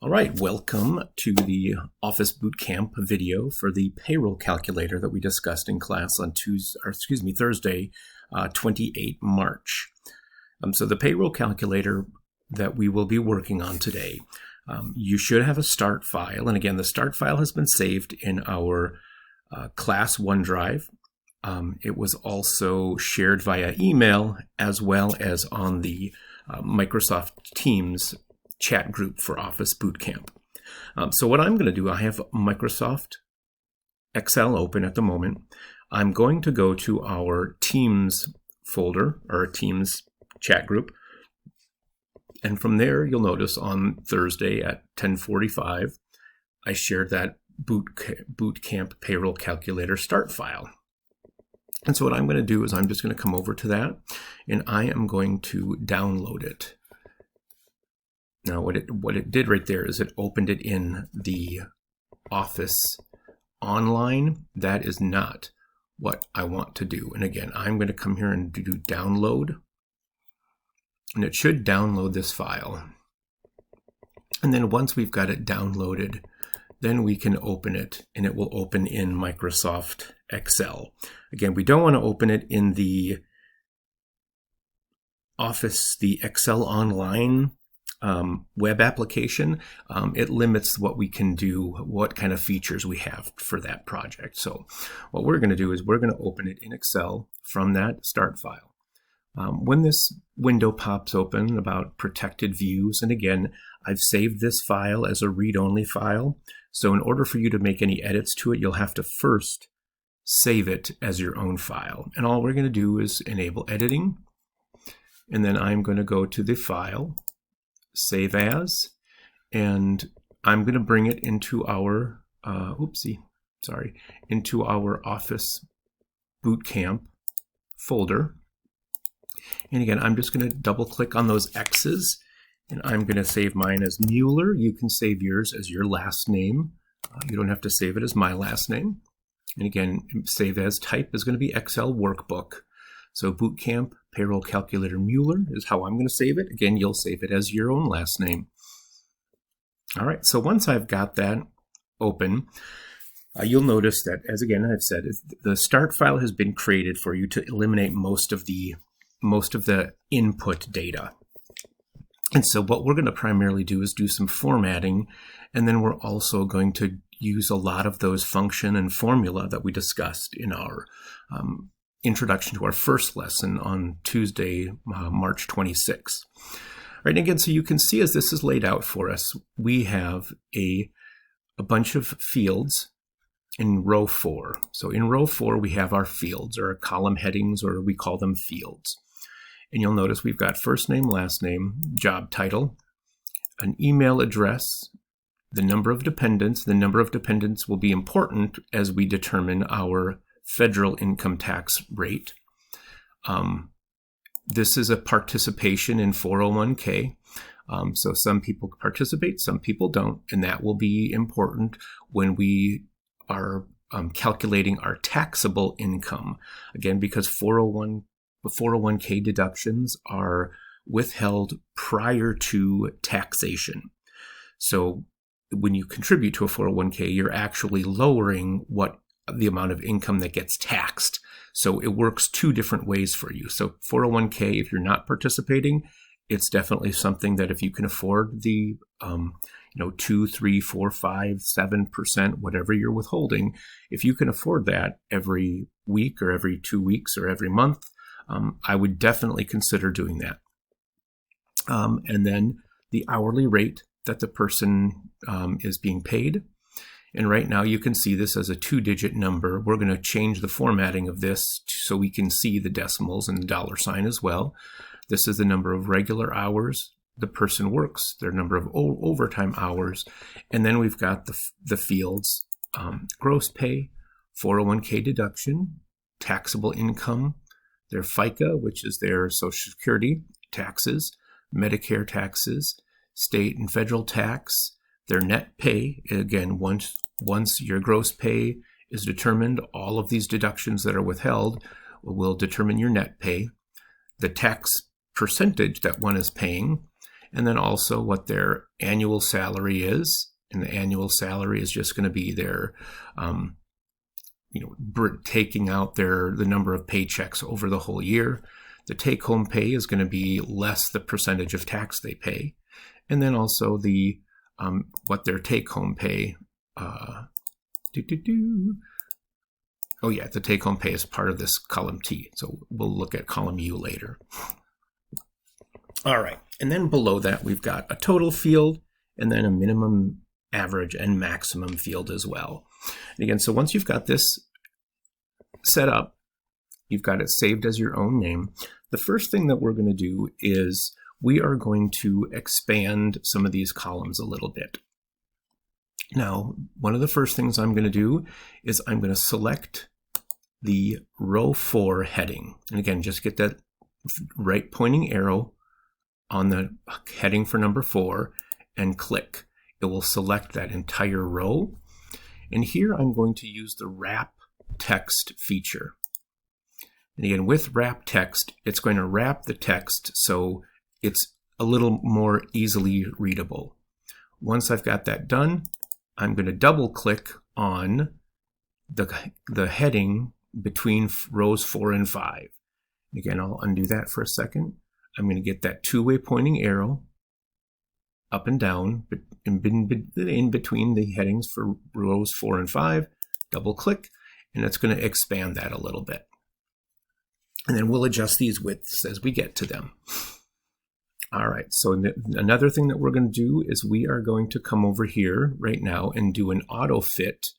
All right, welcome to the Office Bootcamp video for the Payroll Calculator that we discussed in class on Thursday, 28 March. So the Payroll Calculator that we will be working on today, you should have a start file. And again, the start file has been saved in our class OneDrive. It was also shared via email as well as on the Microsoft Teams chat group for Office Bootcamp. So what I'm going to do, I have Microsoft Excel open at the moment. I'm going to go to our Teams folder or Teams chat group. And from there, you'll notice on Thursday at 10:45, I shared that Bootcamp Payroll Calculator start file. And so what I'm going to do is I'm just going to come over to that and I am going to download it. Now, what it did right there is it opened it in the Office online. That is not what I want to do. And again, I'm going to come here and do download. And it should download this file. And then once we've got it downloaded, then we can open it and it will open in Microsoft Excel. Again, we don't want to open it in the Office, the Excel Online web application. It limits what we can do, what kind of features we have for that project. So what we're going to do is we're going to open it in Excel from that start file. When this window pops open about protected views, and again, I've saved this file as a read-only file. So in order for you to make any edits to it, you'll have to first save it as your own file. And all we're going to do is enable editing. And then I'm going to go to the file, save as, and I'm going to bring it into our, into our Office Bootcamp folder. And again, I'm just going to double click on those X's and I'm going to save mine as Mueller. You can save yours as your last name. You don't have to save it as my last name. And again, save as type is going to be Excel workbook. So Bootcamp Payroll Calculator Mueller is how I'm going to save it. Again, you'll save it as your own last name. All right, so once I've got that open, you'll notice that, as again I've said, the start file has been created for you to eliminate most of the input data. And so what we're going to primarily do is do some formatting, and then we're also going to use a lot of those function and formula that we discussed in our introduction to our first lesson on Tuesday, March 26th. Right, and again, so you can see as this is laid out for us, we have a bunch of fields in row 4. So in row 4, we have our fields, or our column headings, or we call them fields. And you'll notice we've got first name, last name, job title, an email address, the number of dependents. The number of dependents will be important as we determine our federal income tax rate. This is a participation in 401k. So some people participate, some people don't, and that will be important when we are calculating our taxable income. Again, because 401k deductions are withheld prior to taxation. So when you contribute to a 401k, you're actually lowering the amount of income that gets taxed. So it works two different ways for you. So 401k, if you're not participating, it's definitely something that if you can afford the 2, 3, 4, 5, 7%, whatever you're withholding, if you can afford that every week or every 2 weeks or every month, I would definitely consider doing that. And then the hourly rate that the person is being paid. And right now you can see this as a 2-digit number. We're going to change the formatting of this so we can see the decimals and the dollar sign as well. This is the number of regular hours the person works, their number of overtime hours. And then we've got the fields, gross pay, 401k deduction, taxable income, their FICA, which is their Social Security taxes, Medicare taxes, state and federal tax, their net pay. Again, once your gross pay is determined, all of these deductions that are withheld will determine your net pay, the tax percentage that one is paying, and then also what their annual salary is. And the annual salary is just going to be their, taking out the number of paychecks over the whole year. The take-home pay is going to be less the percentage of tax they pay. And then also the what their take-home pay, the take-home pay is part of this column T. So we'll look at column U later. All right, and then below that we've got a total field and then a minimum, average, and maximum field as well. And again, so once you've got this set up, you've got it saved as your own name, the first thing that we're going to do is we are going to expand some of these columns a little bit. Now, one of the first things I'm going to do is I'm going to select the row 4 heading. And again, just get that right pointing arrow on the heading for number 4 and click. It will select that entire row. And here I'm going to use the wrap text feature. And again, with wrap text, it's going to wrap the text so it's a little more easily readable. Once I've got that done, I'm going to double click on the heading between rows 4 and 5. Again, I'll undo that for a second. I'm going to get that two-way pointing arrow up and down in between the headings for rows 4 and 5, double click, and it's going to expand that a little bit. And then we'll adjust these widths as we get to them. All right, so another thing that we're going to do is we are going to come over here right now and do an auto fit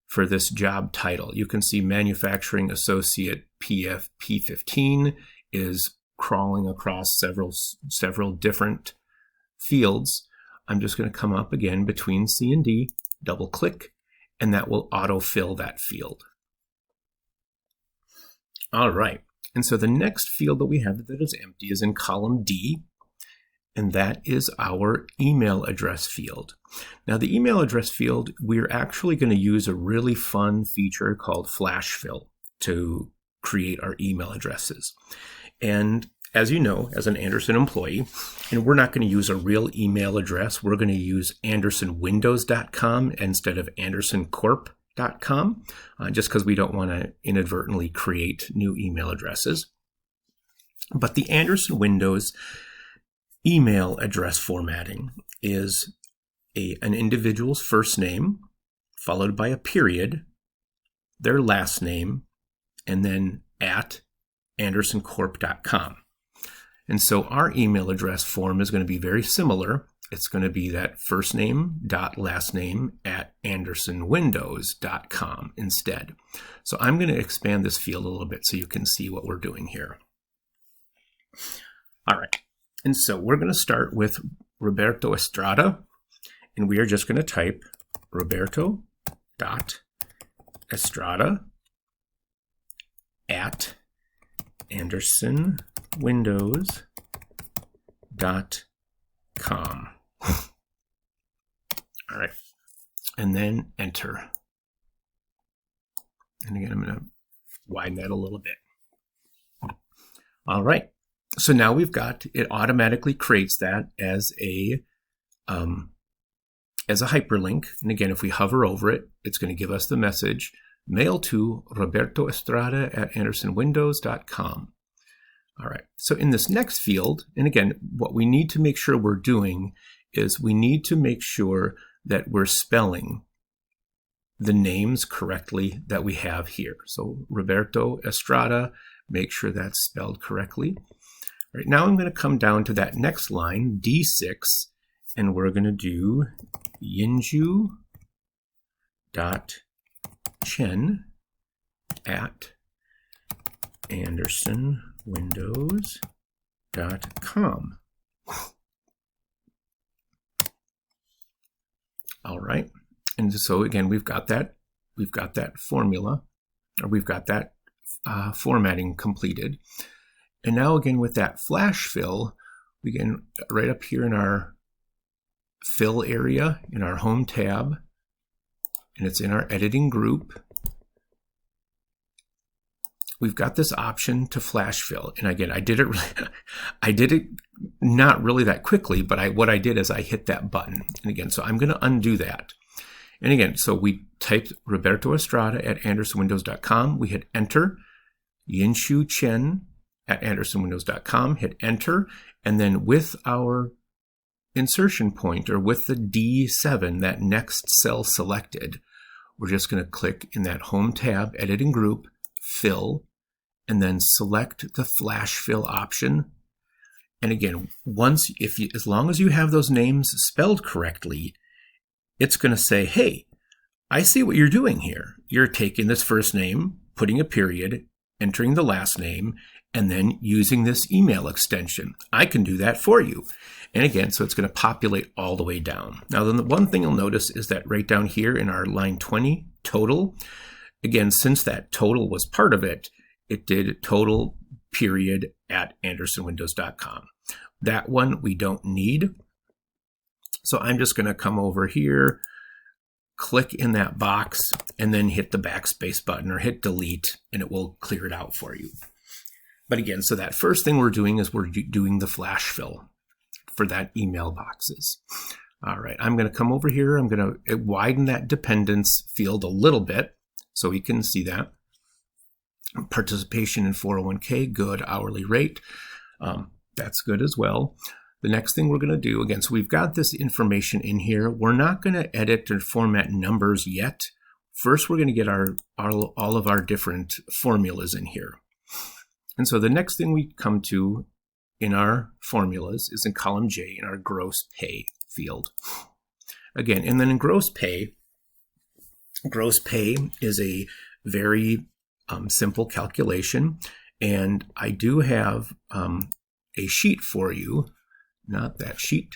for this job title. You can see Manufacturing Associate P15 is crawling across several different fields. I'm just going to come up again between C and D, double click, and that will autofill that field. All right, and so the next field that we have that is empty is in column D, and that is our email address field. Now the email address field, we're actually going to use a really fun feature called flash fill to create our email addresses. And as you know, as an Andersen employee, and we're not going to use a real email address, we're going to use AndersonWindows.com instead of AndersonCorp.com, just because we don't want to inadvertently create new email addresses. But the Andersen Windows email address formatting is an individual's first name, followed by a period, their last name, and then at AndersonCorp.com. And so our email address form is going to be very similar. It's going to be that first name dot last name at AndersonWindows.com instead. So I'm going to expand this field a little bit so you can see what we're doing here. All right. And so we're going to start with Roberto Estrada, and we are just going to type Roberto.Estrada at AndersonWindows.com. All right, and then enter. And again, I'm going to widen that a little bit. All right. So now we've got, it automatically creates that as a hyperlink. And again, if we hover over it, it's going to give us the message, mail to Roberto Estrada at AndersonWindows.com. All right, so in this next field, and again, what we need to make sure we're doing is we need to make sure that we're spelling the names correctly that we have here. So Roberto Estrada, make sure that's spelled correctly. All right, now I'm going to come down to that next line, D6, and we're going to do Yinju.Chen at AndersonWindows.com. All right, and so again, we've got that formula, or we've got that formatting completed. And now again with that flash fill, we can right up here in our fill area in our home tab, and it's in our editing group. we've got this option to flash fill. And again, I did it not really that quickly, but what I did is I hit that button. And again, so I'm going to undo that. And again, so we typed Roberto Estrada at andersonwindows.com. We hit enter. Yinshu Chen at andersonwindows.com, hit enter. And then with our insertion point, or with the D7, that next cell selected, we're just going to click in that home tab, editing group, fill, and then select the flash fill option. And again, as long as you have those names spelled correctly, it's going to say, hey, I see what you're doing here. You're taking this first name, putting a period, entering the last name, and then using this email extension. I can do that for you. And again, so it's going to populate all the way down. Now, then the one thing you'll notice is that right down here in our line 20, total, again, since that total was part of it, it did total period at andersonwindows.com. That one we don't need. So I'm just going to come over here, click in that box, and then hit the backspace button or hit delete, and it will clear it out for you. But again, so that first thing we're doing is we're doing the flash fill for that email boxes. All right, I'm going to come over here. I'm going to widen that dependence field a little bit so we can see that. Participation in 401k, good. Hourly rate, that's good as well. The next thing we're going to do, again, so we've got this information in here. We're not going to edit or format numbers yet. First, we're going to get all of our different formulas in here. And so the next thing we come to in our formulas is in column J in our gross pay field. Again, and then in gross pay is a very simple calculation. And I do have a sheet for you. Not that sheet.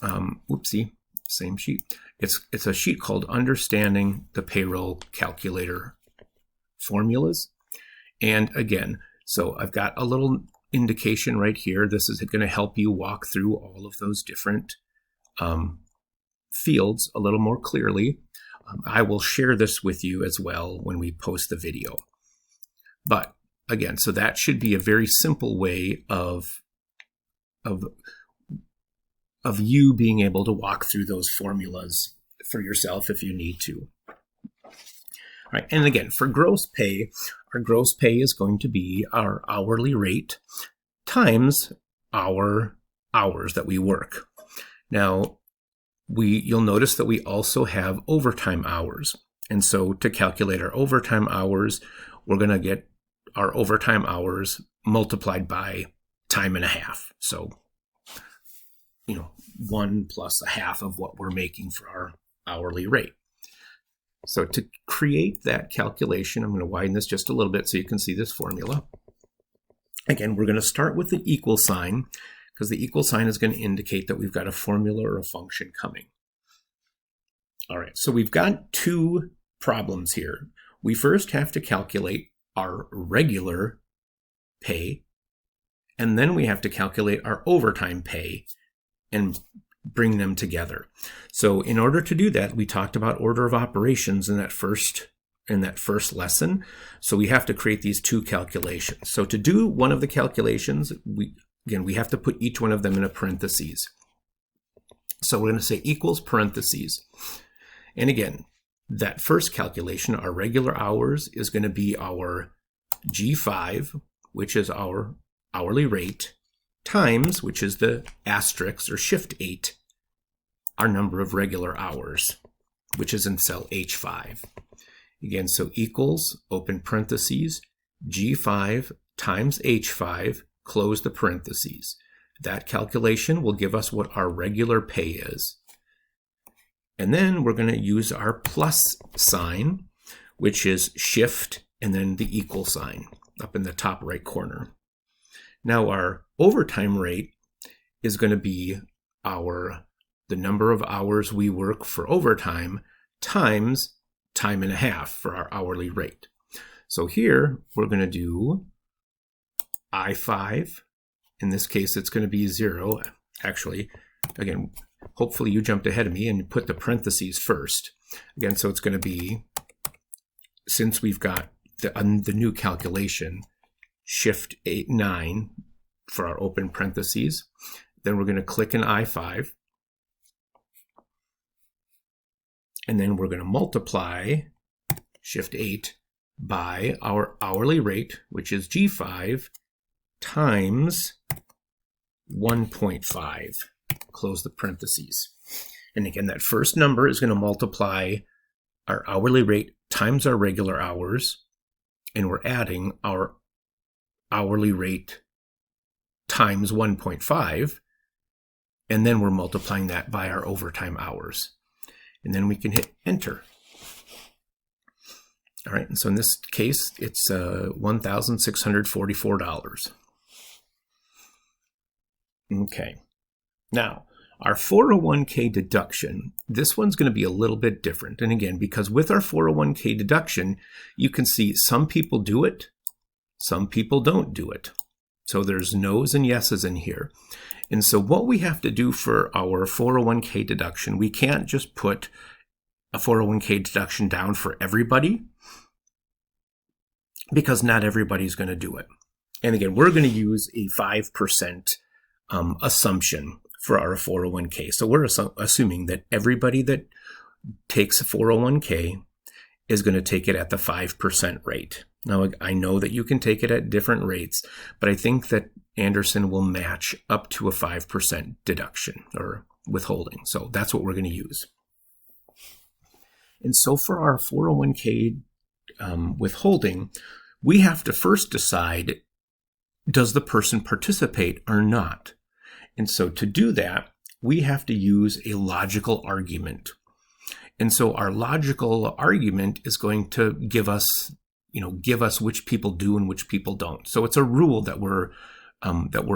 Whoopsie, same sheet. It's a sheet called Understanding the Payroll Calculator Formulas. And again, so I've got a little indication right here. This is going to help you walk through all of those different fields a little more clearly. I will share this with you as well when we post the video. But again, so that should be a very simple way of you being able to walk through those formulas for yourself if you need to. All right, and again, for gross pay, our gross pay is going to be our hourly rate times our hours that we work. Now, you'll notice that we also have overtime hours. And so to calculate our overtime hours, we're going to get our overtime hours multiplied by time and a half. So, 1 plus a half of what we're making for our hourly rate. So to create that calculation, I'm going to widen this just a little bit so you can see this formula. Again, we're going to start with the equal sign because the equal sign is going to indicate that we've got a formula or a function coming. All right, so we've got two problems here. We first have to calculate our regular pay, and then we have to calculate our overtime pay and bring them together. So in order to do that, we talked about order of operations in that first lesson. So we have to create these two calculations. So to do one of the calculations, we have to put each one of them in a parentheses. So we're going to say equals parentheses. And again, that first calculation, our regular hours, is going to be our G5, which is our hourly rate, times, which is the asterisk or shift 8, our number of regular hours, which is in cell H5. Again, so equals, open parentheses, G5 times H5, close the parentheses. That calculation will give us what our regular pay is. And then we're going to use our plus sign, which is shift and then the equal sign up in the top right corner. Now our overtime rate is going to be the number of hours we work for overtime times time and a half for our hourly rate. So here we're going to do I5. In this case, it's going to be 0. Actually, again, hopefully you jumped ahead of me and put the parentheses first. Again, so it's going to be since we've got the new calculation, Shift 9 for our open parentheses, then we're going to click in I5, and then we're going to multiply Shift 8 by our hourly rate, which is G5 times 1.5. Close the parentheses. And again, that first number is going to multiply our hourly rate times our regular hours, and we're adding our hourly rate times 1.5, and then we're multiplying that by our overtime hours. And then we can hit enter. All right, and so in this case, it's $1,644. Okay, now our 401k deduction, this one's going to be a little bit different. And again, because with our 401k deduction, you can see some people do it, some people don't do it. So there's no's and yeses in here. And so what we have to do for our 401k deduction, we can't just put a 401k deduction down for everybody, because not everybody's going to do it. And again, we're going to use a 5% assumption for our 401k. So we're assuming that everybody that takes a 401k is going to take it at the 5% rate. Now, I know that you can take it at different rates, but I think that Anderson will match up to a 5% deduction or withholding. So that's what we're going to use. And so for our 401k withholding, we have to first decide, does the person participate or not? And so to do that, we have to use a logical argument. And so our logical argument is going to give us which people do and which people don't. So it's a rule that we're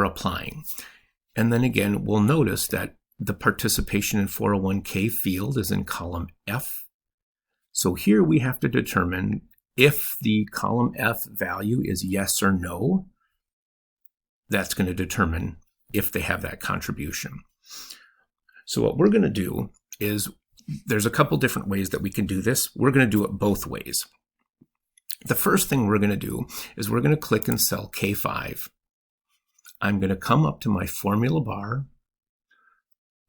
applying. And then again, we'll notice that the participation in 401k field is in column F. So here we have to determine if the column F value is yes or no. That's going to determine if they have that contribution. So what we're going to do is, there's a couple different ways that we can do this. We're going to do it both ways. The first thing we're going to do is we're going to click in cell K5. I'm going to come up to my formula bar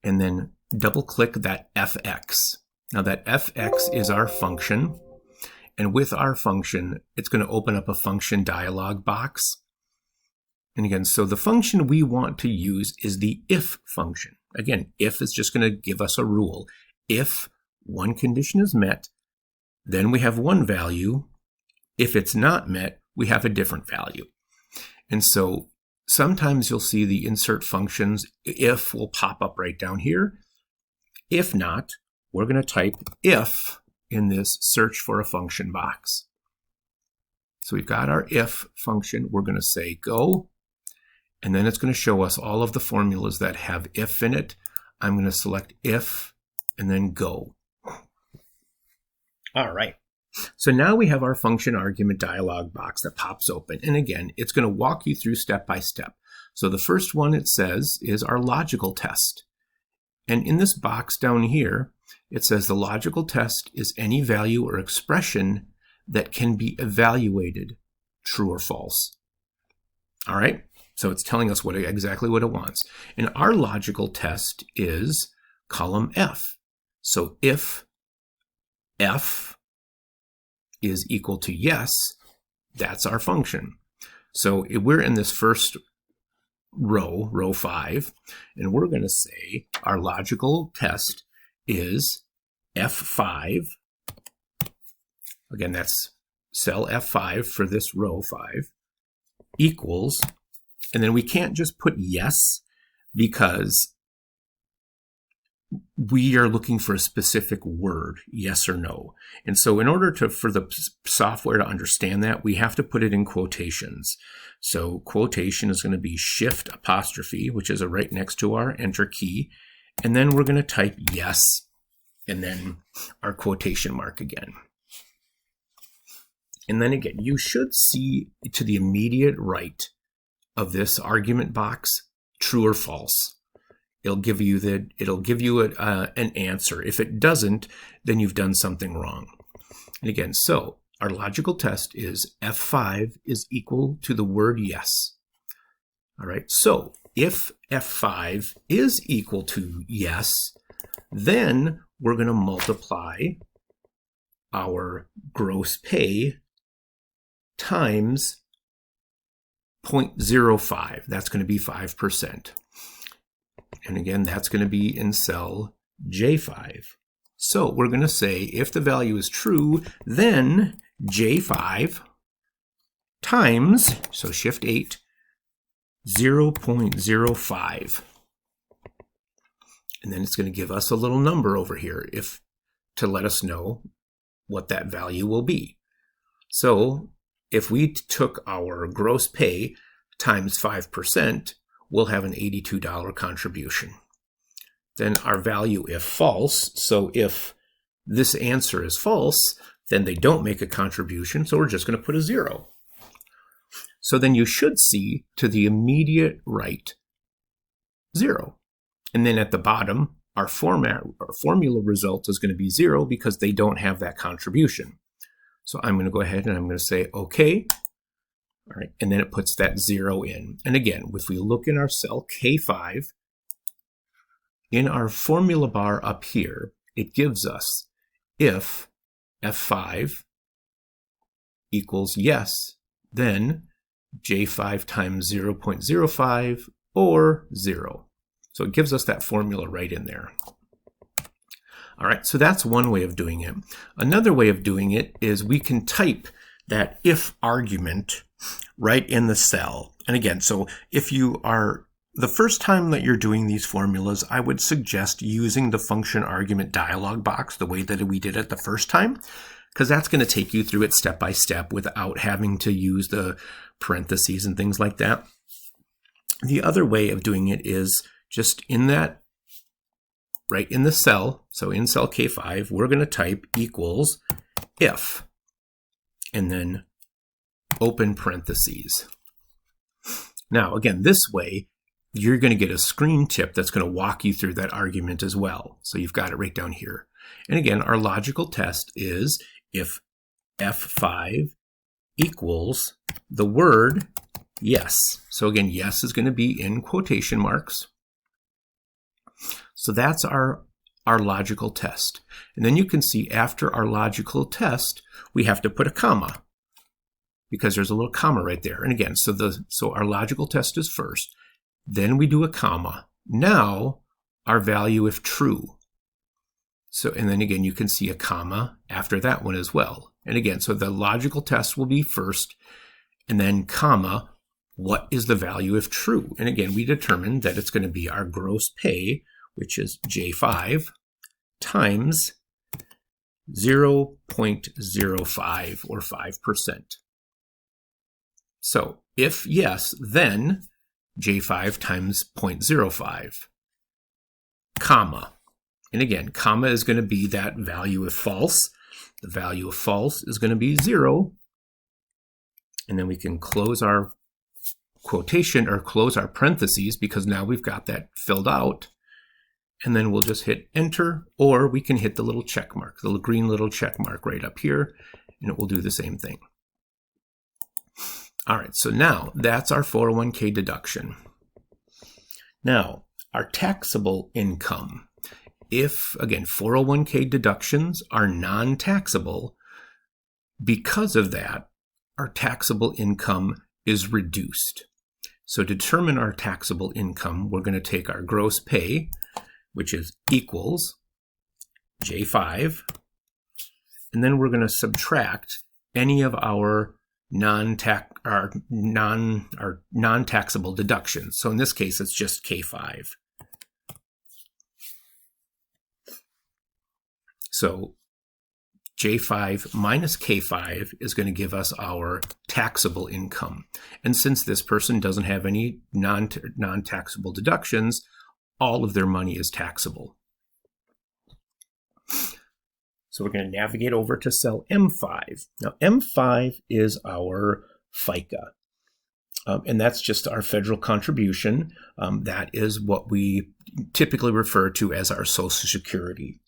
and then double click that FX. Now that FX is our function, and with our function, it's going to open up a function dialog box. And again, so the function we want to use is the if function. Again, if is just going to give us a rule. If one condition is met, then we have one value. If it's not met, we have a different value. And so sometimes you'll see the insert functions, if will pop up right down here. If not, we're going to type if in this search for a function box. So we've got our if function. We're going to say go, and then it's going to show us all of the formulas that have if in it. I'm going to select if and then go. All right. So now we have our function argument dialog box that pops open. And again, it's going to walk you through step by step. So the first one it says is our logical test. And in this box down here, it says the logical test is any value or expression that can be evaluated, true or false. All right. So it's telling us exactly what it wants. And our logical test is column F. So if F is equal to yes, that's our function. So we're in this first row, row 5, and we're going to say our logical test is F5. Again, that's cell F5 for this row 5 equals, and then we can't just put yes because we are looking for a specific word, yes or no. And so in order for the software to understand that, we have to put it in quotations. So quotation is going to be shift apostrophe, which is right next to our enter key. And then we're going to type yes, and then our quotation mark again. And then again, you should see to the immediate right of this argument box, true or false. It'll give you an answer. If it doesn't, then you've done something wrong. And again, so our logical test is F5 is equal to the word yes. All right, so if F5 is equal to yes, then we're going to multiply our gross pay times 0.05. That's going to be 5%. And again, that's going to be in cell J5. So we're going to say if the value is true, then J5 times, so shift 8, 0.05. And then it's going to give us a little number over here to let us know what that value will be. So if we took our gross pay times 5%, we'll have an $82 contribution. Then our value if false, so if this answer is false, then they don't make a contribution, so we're just going to put a 0. So then you should see to the immediate right 0. And then at the bottom, our formula result is going to be 0 because they don't have that contribution. So I'm going to go ahead and I'm going to say OK. All right, and then it puts that 0 in. And again, if we look in our cell K5, in our formula bar up here, it gives us if F5 equals yes, then J5 times 0.05 or 0. So it gives us that formula right in there. All right, so that's one way of doing it. Another way of doing it is we can type that if argument right in the cell. And again, so if you are, the first time that you're doing these formulas, I would suggest using the function argument dialog box the way that we did it the first time, because that's going to take you through it step by step without having to use the parentheses and things like that. The other way of doing it is just in that, right in the cell, so in cell K5, we're going to type equals if, and then open parentheses. Now, again, this way, you're going to get a screen tip that's going to walk you through that argument as well. So you've got it right down here. And again, our logical test is if F5 equals the word yes. So again, yes is going to be in quotation marks. So that's our logical test. And then you can see after our logical test, we have to put a comma because there's a little comma right there. And again, so our logical test is first. Then we do a comma. Now our value if true. So, and then again, you can see a comma after that one as well. And again, so the logical test will be first, and then comma, what is the value if true? And again, we determined that it's going to be our gross pay, which is J5, times 0.05 or 5%. So if yes, then J5 times 0.05, comma. And again, comma is going to be that value if false. The value of false is going to be 0. And then we can close our quotation or close our parentheses because now we've got that filled out. And then we'll just hit enter, or we can hit the little check mark, the green little check mark right up here, and it will do the same thing. All right, so now that's our 401k deduction. Now, our taxable income. If, again, 401k deductions are non-taxable, because of that, our taxable income is reduced. So to determine our taxable income, we're going to take our gross pay, which is equals J5, and then we're going to subtract any of our non-taxable deductions. So in this case, it's just K5. So J5 minus K5 is going to give us our taxable income. And since this person doesn't have any non-taxable deductions, all of their money is taxable. So we're going to navigate over to cell M5. Now M5 is our FICA. And that's just our federal contribution. That is what we typically refer to as our Social Security.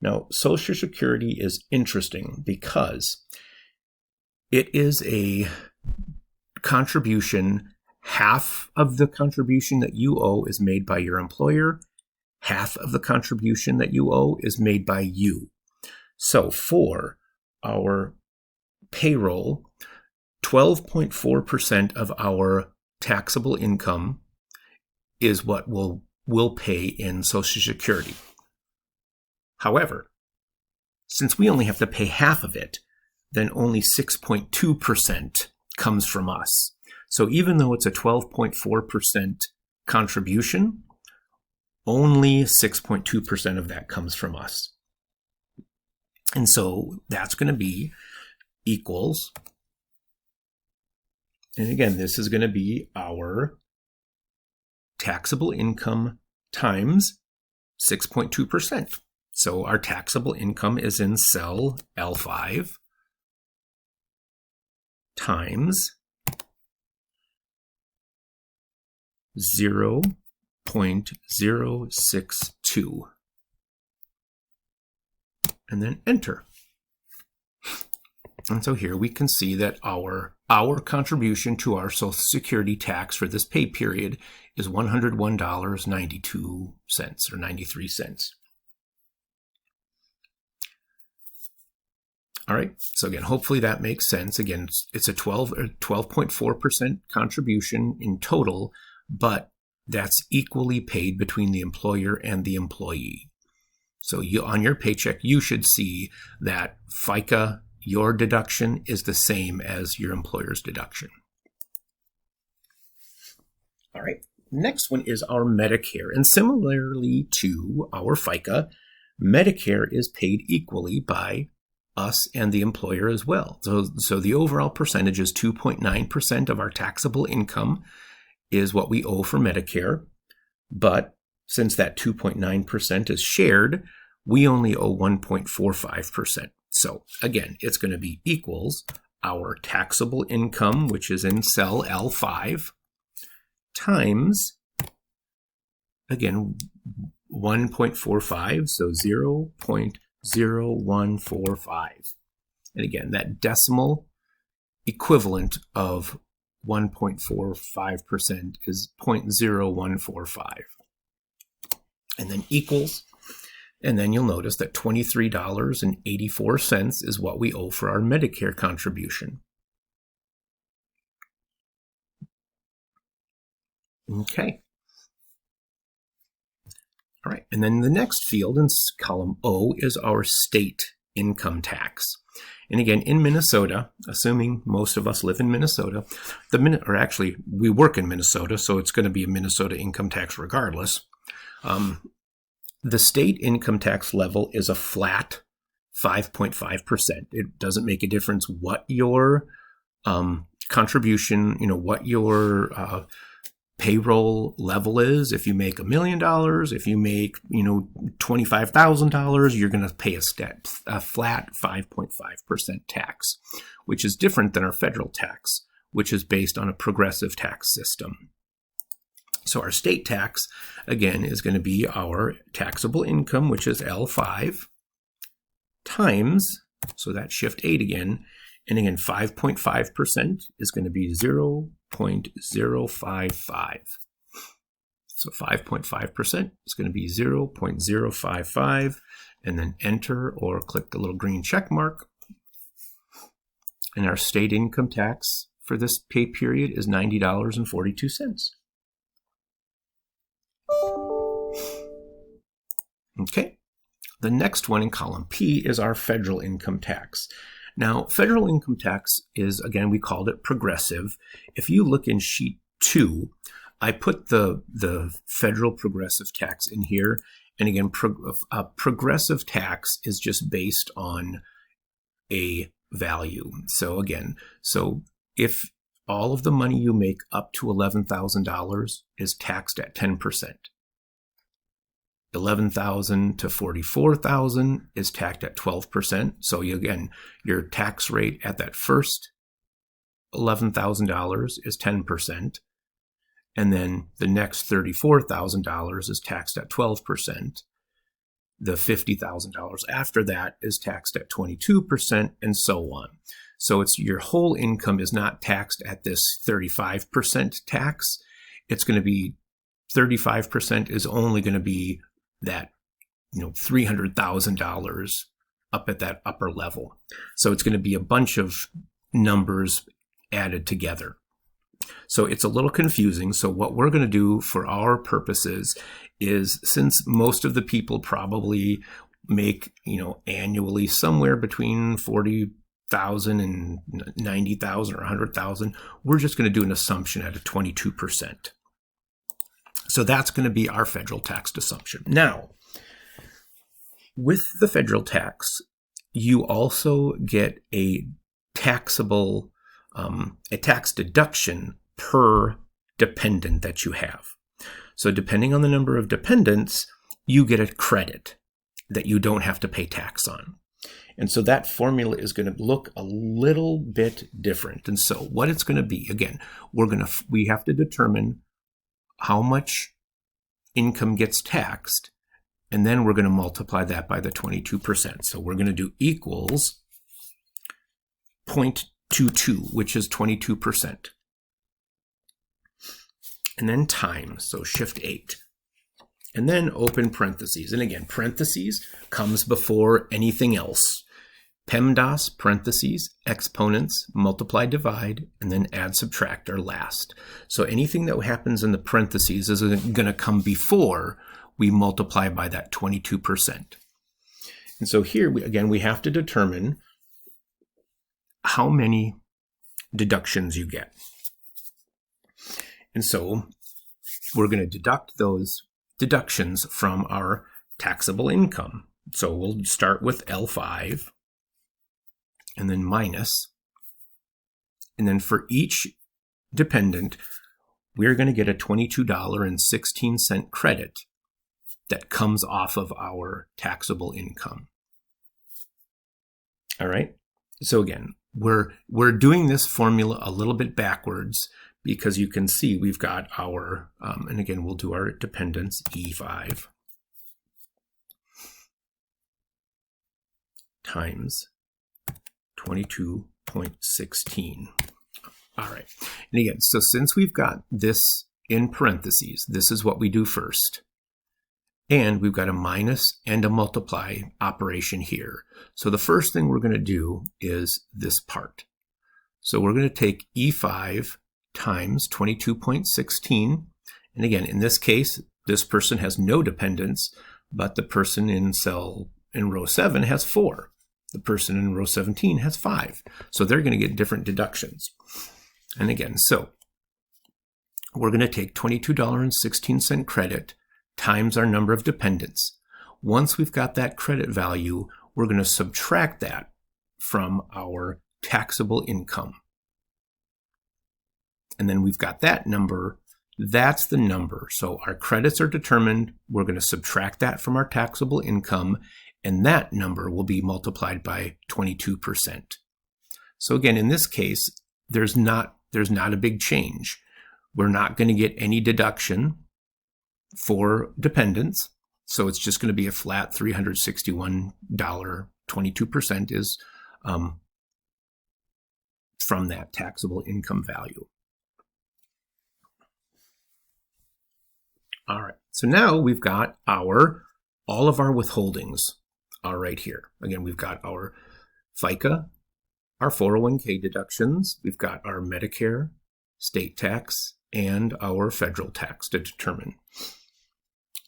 Now, Social Security is interesting because It is a contribution. Half of the contribution that you owe is made by your employer. Half of the contribution that you owe is made by you. So for our payroll, 12.4% of our taxable income is what we'll pay in Social Security. However, since we only have to pay half of it, then only 6.2% comes from us. So even though it's a 12.4% contribution, only 6.2% of that comes from us. And so that's going to be equals, and again, this is going to be our taxable income times 6.2%. So our taxable income is in cell L5 times 0.062. And then enter. And so here we can see that our contribution to our Social Security tax for this pay period is $101.92 or 93 cents. All right, so again, hopefully that makes sense. Again, it's a 12.4% contribution in total, but that's equally paid between the employer and the employee. So on your paycheck, you should see that FICA, your deduction, is the same as your employer's deduction. All right, next one is our Medicare. And similarly to our FICA, Medicare is paid equally by us and the employer as well. So the overall percentage is 2.9% of our taxable income is what we owe for Medicare. But since that 2.9% is shared, we only owe 1.45%. So again, it's going to be equals our taxable income, which is in cell L5, times, again, 1.45, so 0.0145. And again, that decimal equivalent of 1.45% is 0.0145. And then equals, and then you'll notice that $23.84 is what we owe for our Medicare contribution. Okay. All right, and then the next field in column O is our state income tax. And again, in Minnesota, assuming most of us live in Minnesota, we work in Minnesota, so it's going to be a Minnesota income tax regardless. The state income tax level is a flat 5.5%. It doesn't make a difference what your contribution, what your payroll level is. If you make $1 million, if you make $25,000, you're going to pay a flat 5.5% tax, which is different than our federal tax, which is based on a progressive tax system. So our state tax, again, is going to be our taxable income, which is L5, times, so that's shift 8 again, and again, 5.5% is going to be 0.055. So 5.5% is going to be 0.055, and then enter or click the little green check mark. And our state income tax for this pay period is $90.42. Okay, the next one in column P is our federal income tax. Now, federal income tax is, again, we called it progressive. If you look in sheet 2, I put the federal progressive tax in here. And again, progressive tax is just based on a value. So again, if all of the money you make up to $11,000 is taxed at 10%. 11,000 to 44,000 is taxed at 12%. So again, your tax rate at that first $11,000 is 10. And then the next $34,000 is taxed at 12%. The $50,000 after that is taxed at 22%, and so on. So it's your whole income is not taxed at this 35% tax. It's going to be 35% is only going to be that, $300,000 up at that upper level. So it's going to be a bunch of numbers added together. So it's a little confusing. So what we're going to do for our purposes is, since most of the people probably make, annually somewhere between 40,000 and 90,000 or 100,000, we're just going to do an assumption at a 22%. So that's going to be our federal tax assumption. Now, with the federal tax, you also get a taxable, a tax deduction per dependent that you have. So depending on the number of dependents, you get a credit that you don't have to pay tax on. And so that formula is going to look a little bit different. And so what it's going to be, again, we have to determine how much income gets taxed, and then we're going to multiply that by the 22%. So we're going to do equals 0.22, which is 22%. And then times, so shift 8. And then open parentheses. And again, parentheses comes before anything else. PEMDAS, parentheses, exponents, multiply, divide, and then add, subtract are last. So anything that happens in the parentheses is going to come before we multiply by that 22%. And so here, we have to determine how many deductions you get. And so we're going to deduct those deductions from our taxable income. So we'll start with L5 and then minus. And then for each dependent, we're going to get a $22.16 credit that comes off of our taxable income. All right. So again, we're doing this formula a little bit backwards, because you can see we've got our, and again, we'll do our dependents, E5 times 22.16. All right. And again, so since we've got this in parentheses, this is what we do first. And we've got a minus and a multiply operation here. So the first thing we're going to do is this part. So we're going to take E5 times 22.16. And again, in this case, this person has no dependents, but the person in row 7 has 4. The person in row 17 has 5. So they're going to get different deductions. And again, so we're going to take $22.16 credit times our number of dependents. Once we've got that credit value, we're going to subtract that from our taxable income. And then we've got that number. That's the number. So our credits are determined. We're going to subtract that from our taxable income, and that number will be multiplied by 22%. So again, in this case, there's not a big change. We're not going to get any deduction for dependents. So it's just going to be a flat $361. 22% is from that taxable income value. All right, so now we've got all of our withholdings are right here. Again, we've got our FICA, our 401k deductions, we've got our Medicare, state tax, and our federal tax to determine.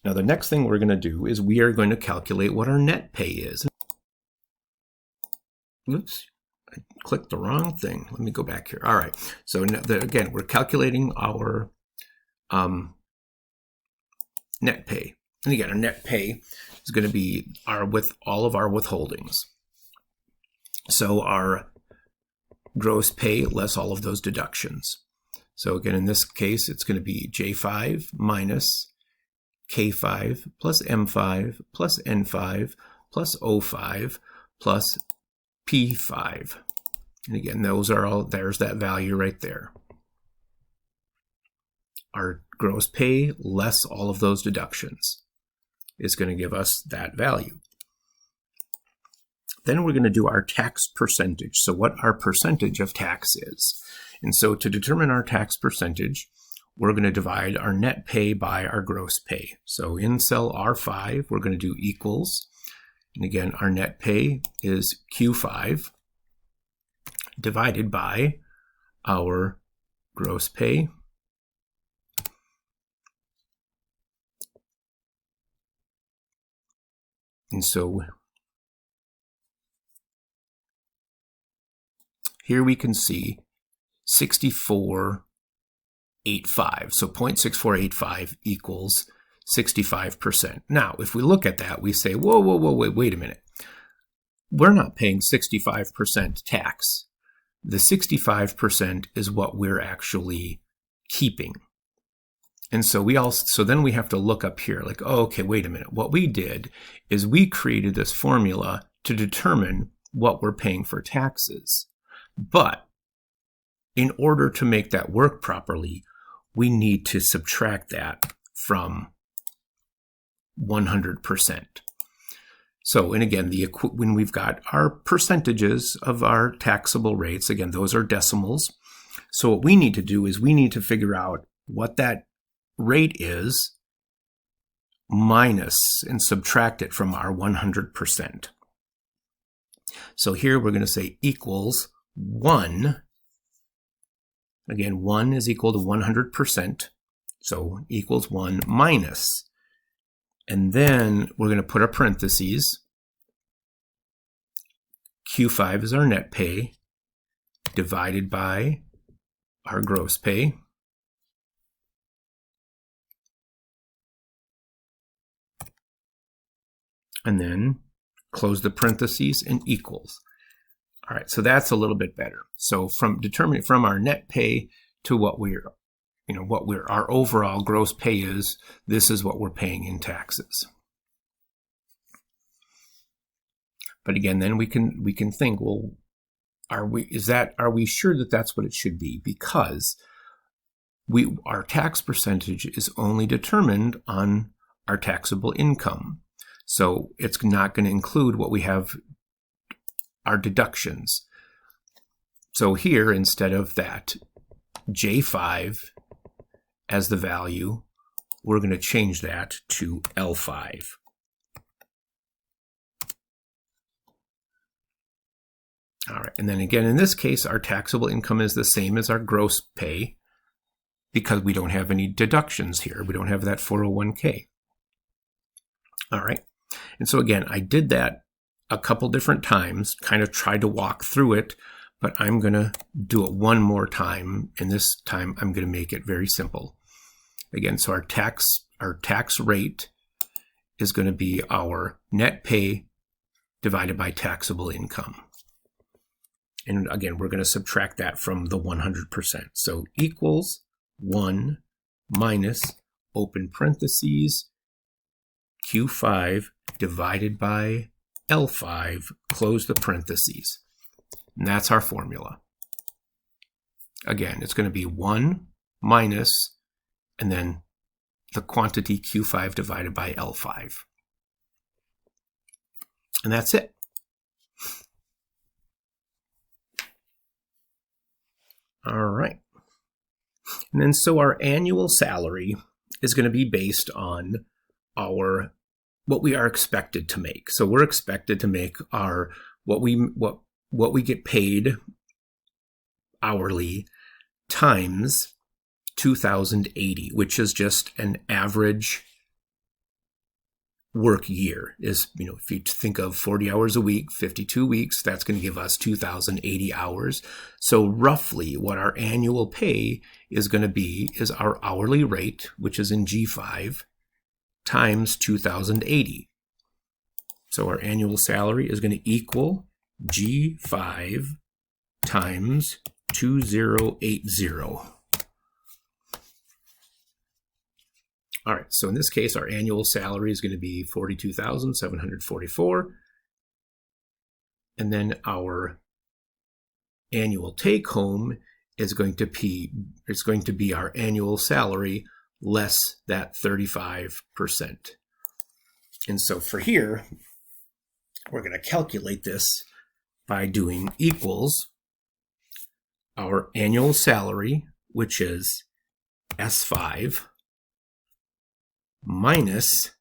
Now, the next thing we're going to do is we are going to calculate what our net pay is. Oops, I clicked the wrong thing. Let me go back here. All right, so again, we're calculating our net pay. And again, our net pay is going to be with all of our withholdings. So our gross pay less all of those deductions. So again, in this case, it's going to be J5 minus K5 plus M5 plus N5 plus O5 plus P5. And again, those are all, there's that value right there. Our gross pay less all of those deductions. is going to give us that value. Then we're going to do our tax percentage. So what our percentage of tax is. And so to determine our tax percentage, we're going to divide our net pay by our gross pay. So in cell R5, we're going to do equals. And again, our net pay is Q5 divided by our gross pay. And so here we can see 6485. So 0.6485 equals 65%. Now, if we look at that, we say, whoa, wait a minute. We're not paying 65% tax. The 65% is what we're actually keeping. And so then we have to look up here like, oh, okay, wait a minute. What we did is we created this formula to determine what we're paying for taxes. But in order to make that work properly, we need to subtract that from 100%. So, and again, when we've got our percentages of our taxable rates, again, those are decimals. So what we need to do is we need to figure out what that rate is minus and subtract it from our 100%. So here we're going to say equals 1. Again, 1 is equal to 100%. So equals 1 minus. And then we're going to put our parentheses. Q5 is our net pay divided by our gross pay. And then close the parentheses and equals. All right, so that's a little bit better. So from determining from our net pay to what our overall gross pay is, this is what we're paying in taxes. But again, then we can think, well, are we sure that that's what it should be? Because our tax percentage is only determined on our taxable income. So it's not going to include what we have, our deductions. So here, instead of that J5 as the value, we're going to change that to L5. All right, and then again, in this case, our taxable income is the same as our gross pay because we don't have any deductions here. We don't have that 401k. All right, and so again, I did that a couple different times, kind of tried to walk through it, but I'm going to do it one more time, and this time I'm going to make it very simple. Again, so our tax rate is going to be our net pay divided by taxable income. And again, we're going to subtract that from the 100%. So equals 1 minus, open parentheses, Q5 divided by L5, close the parentheses. And that's our formula. Again, it's going to be 1 minus, and then the quantity Q5 divided by L5. And that's it. All right. And then so our annual salary is going to be based on what we are expected to make. So we're expected to make our what we get paid hourly times 2,080, which is just an average work year. Is, if you think of 40 hours a week, 52 weeks, that's going to give us 2,080 hours. So roughly what our annual pay is going to be is our hourly rate, which is in G5, times 2,080. So our annual salary is going to equal G5 times 2080. All right, so in this case, our annual salary is going to be $42,744. And then our annual take home is going to be our annual salary less that 35%. And so for here, we're going to calculate this by doing equals our annual salary, which is S5, minus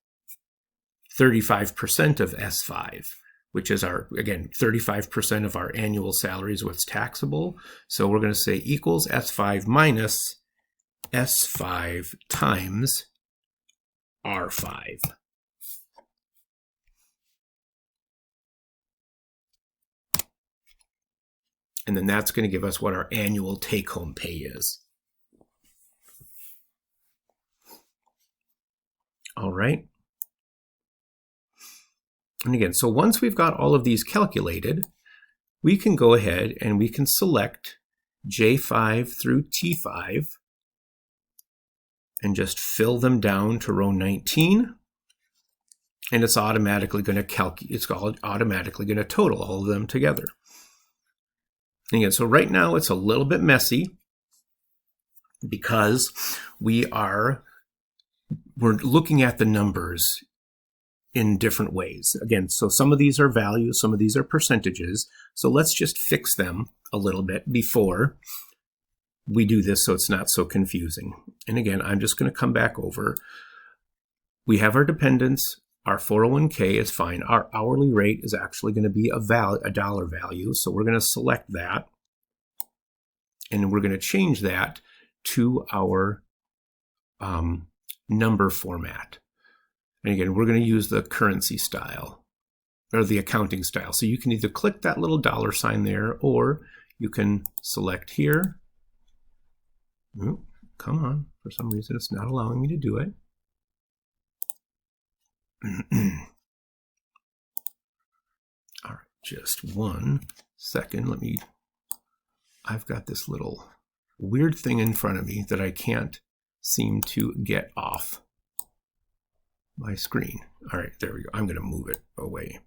35% of S5, which is our, again, 35% of our annual salary is what's taxable. So we're going to say equals S5 minus S5 times R5. And then that's going to give us what our annual take-home pay is. All right. And again, so once we've got all of these calculated, we can go ahead and we can select J5 through T5 and just fill them down to row 19. And it's automatically going to calculate, it's automatically going to total all of them together. And again, so right now it's a little bit messy because we're looking at the numbers in different ways. Again, so some of these are values, some of these are percentages. So let's just fix them a little bit before we do this so it's not so confusing. And again, I'm just going to come back over. We have our dependents. Our 401k is fine. Our hourly rate is actually going to be a dollar value. So we're going to select that. And we're going to change that to our number format. And again, we're going to use the currency style or the accounting style. So you can either click that little dollar sign there, or you can select here. Ooh, come on. For some reason, it's not allowing me to do it. All right, just 1 second. I've got this little weird thing in front of me that I can't seem to get off my screen. All right, there we go. I'm going to move it away.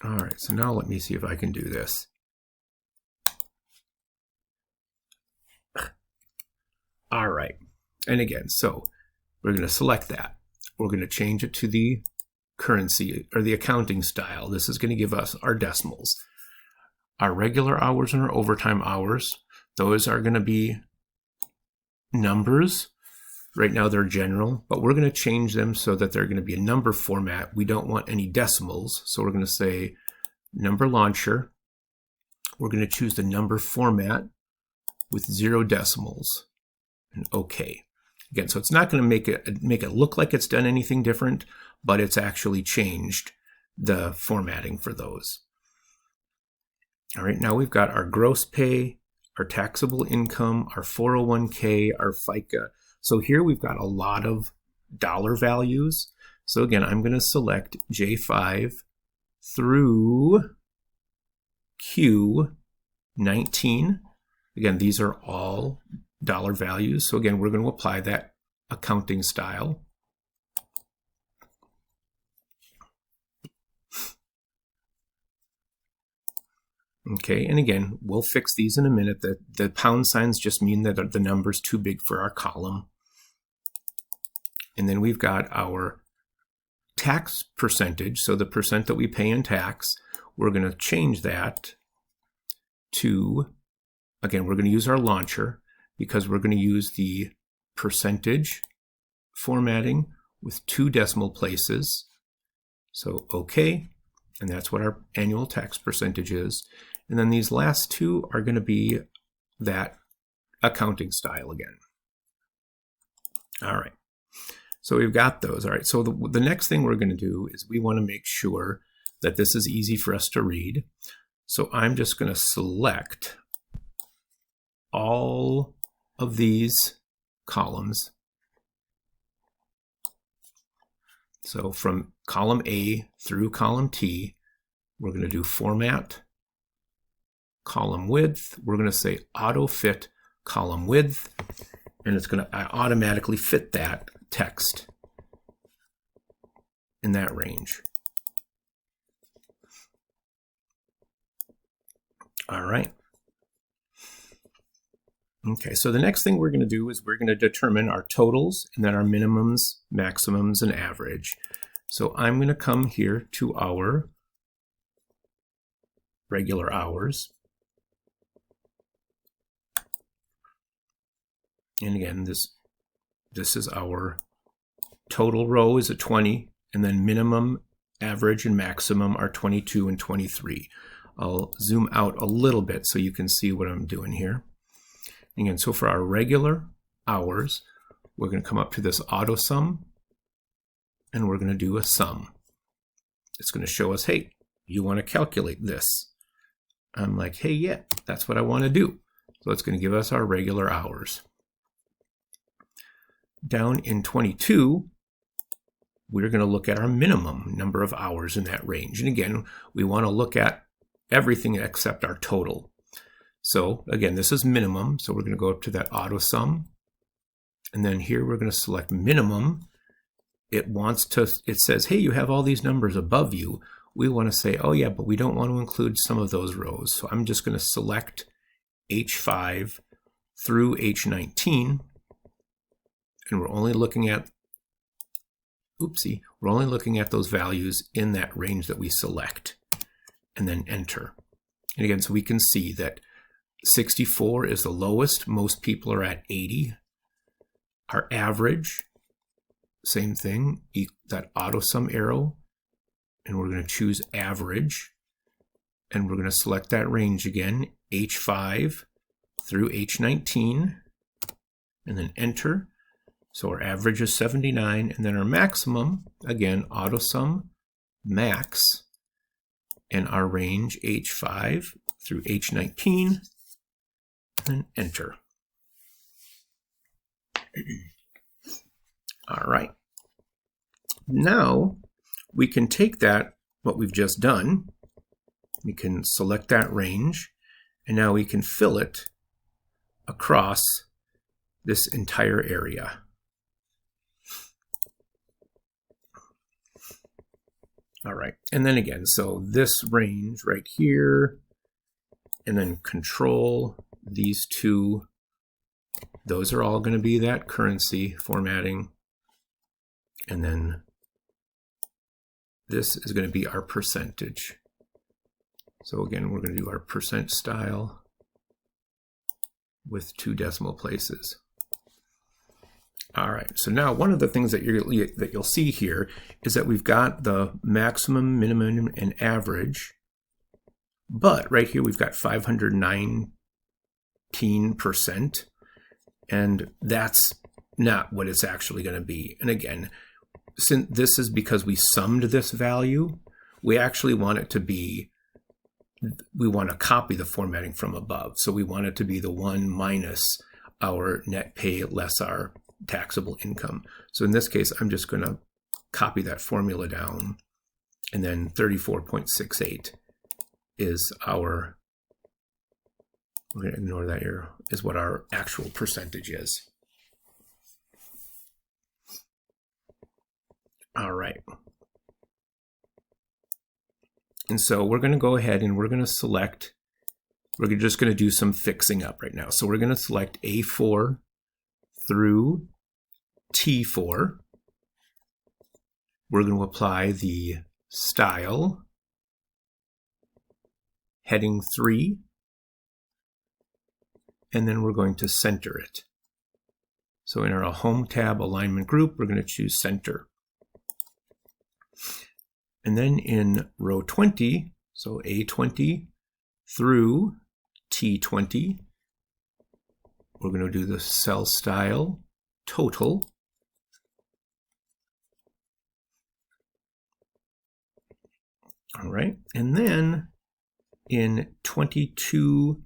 All right, so now let me see if I can do this. All right, and again, so we're going to select that. We're going to change it to the currency or the accounting style. This is going to give us our decimals. Our regular hours and our overtime hours, those are going to be numbers. Right now they're general, but we're going to change them so that they're going to be a number format. We don't want any decimals, so we're going to say number launcher. We're going to choose the number format with 0 decimals. And OK. Again, so it's not going to make it look like it's done anything different, but it's actually changed the formatting for those. All right, now we've got our gross pay, our taxable income, our 401k, our FICA. So here we've got a lot of dollar values. So again, I'm going to select J5 through Q19. Again, these are all dollar values. So again, we're going to apply that accounting style. Okay, and again, we'll fix these in a minute. The pound signs just mean that the number's too big for our column. And then we've got our tax percentage. So the percent that we pay in tax, we're going to change that to, again, we're going to use our launcher, because we're going to use the percentage formatting with 2 decimal places. So OK, and that's what our annual tax percentage is. And then these last 2 are going to be that accounting style again. All right, so we've got those. All right, so the next thing we're going to do is we want to make sure that this is easy for us to read. So I'm just going to select all of these columns. So from column A through column T, we're going to do format, column width. We're going to say auto fit column width, and it's going to automatically fit that text in that range. All right. Okay, so the next thing we're going to do is we're going to determine our totals and then our minimums, maximums, and average. So I'm going to come here to our regular hours. And again, this is our total row is a 20, and then minimum, average, and maximum are 22 and 23. I'll zoom out a little bit so you can see what I'm doing here. Again, so for our regular hours, we're going to come up to this auto sum, and we're going to do a sum. It's going to show us, hey, you want to calculate this. I'm like, hey, yeah, that's what I want to do. So it's going to give us our regular hours. Down in 22, we're going to look at our minimum number of hours in that range. And again, we want to look at everything except our total. So again, this is minimum. So we're going to go up to that auto sum. And then here we're going to select minimum. It says, hey, you have all these numbers above you. We want to say, oh yeah, but we don't want to include some of those rows. So I'm just going to select H5 through H19. And we're only looking at, we're only looking at those values in that range that we select, and then enter. And again, so we can see that 64 is the lowest. Most people are at 80. Our average, same thing, that auto sum arrow, and we're going to choose average, and we're going to select that range again, H5 through H19, and then enter. So our average is 79, and then our maximum, again, auto sum, max, and our range H5 through H19, and enter. All right. Now we can take that, what we've just done, we can select that range, and now we can fill it across this entire area. All right, and then again, so this range right here, and then control these two, those are all going to be that currency formatting. And then this is going to be our percentage. So again, we're going to do our percent style with 2 decimal places. All right, so now one of the things that you'll see here is that we've got the maximum, minimum, and average, but right here we've got 519%, and that's not what it's actually going to be. And again, since this is because we summed this value, we actually want it to be, we want to copy the formatting from above. So we want it to be the 1 minus our net pay less our taxable income. So in this case, I'm just going to copy that formula down, and then 34.68 is our, we're going to ignore that here, is what our actual percentage is. All right. And so we're going to go ahead and we're going to select, we're just going to do some fixing up right now. So we're going to select A4 through T4. We're going to apply the style, heading 3, and then we're going to center it. So in our Home tab alignment group, we're going to choose center. And then in row 20, so A20 through T20, we're going to do the cell style total. All right, and then in A22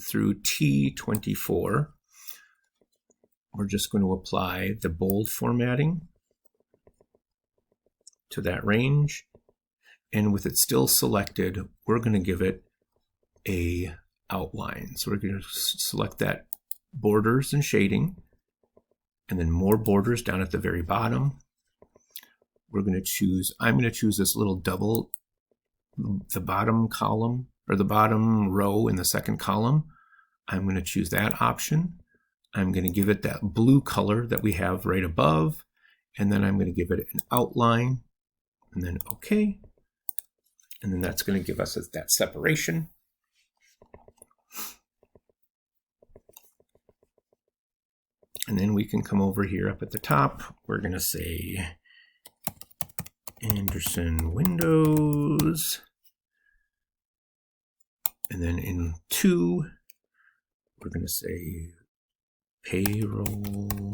through T24, we're just going to apply the bold formatting to that range. And with it still selected, we're going to give it a outline. So we're going to select that borders and shading, and then more borders down at the very bottom. We're going to choose, I'm going to choose this little double, the bottom column, or the bottom row in the second column, I'm going to choose that option. I'm going to give it that blue color that we have right above, and then I'm going to give it an outline, and then OK. And then that's going to give us that separation. And then we can come over here up at the top. We're going to say Anderson Windows. And then in 2, we're going to say Payroll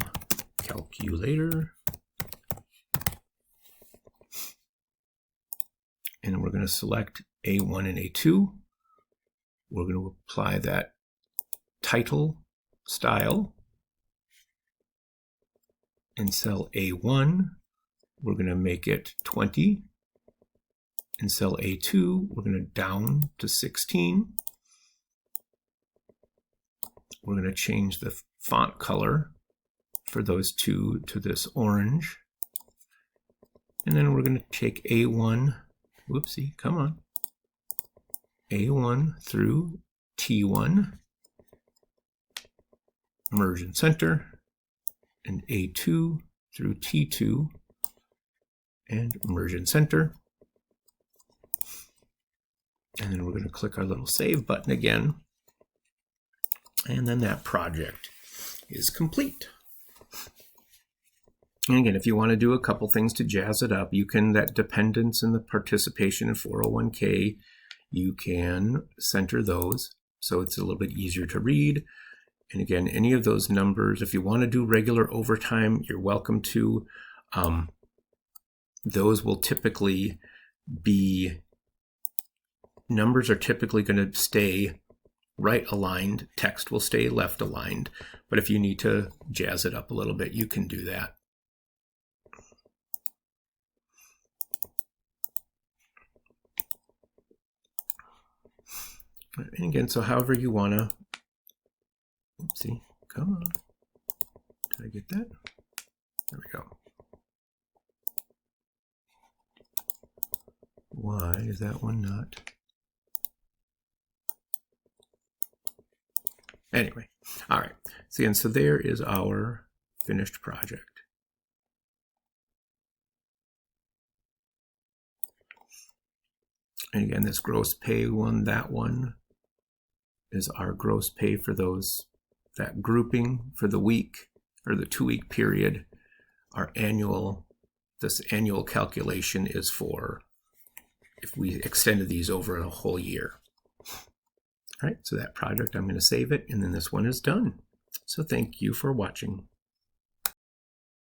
Calculator. And we're going to select A1 and A2. We're going to apply that title style. In cell A1, we're going to make it 20. In cell A2, we're going to down to 16. We're going to change the font color for those two to this orange. And then we're going to take A1, whoopsie, come on, A1 through T1, merge and center, and A2 through T2, and merge and center. And then we're going to click our little save button again. And then that project is complete. And again, if you want to do a couple things to jazz it up, you can, that dependence and the participation in 401k, you can center those so it's a little bit easier to read. And again, any of those numbers, if you want to do regular overtime, you're welcome to. Those will typically be, numbers are typically going to stay right aligned, text will stay left aligned. But if you need to jazz it up a little bit, you can do that. And again, so however you want to, oopsie, come on, did I get that? There we go. Why is that one not? Anyway, all right. See, and so there is our finished project. And again, this gross pay one, that one is our gross pay for those, that grouping for the week or the 2-week period. Our annual, this annual calculation is for if we extended these over a whole year. All right, so that project, I'm going to save it, and then this one is done. So thank you for watching.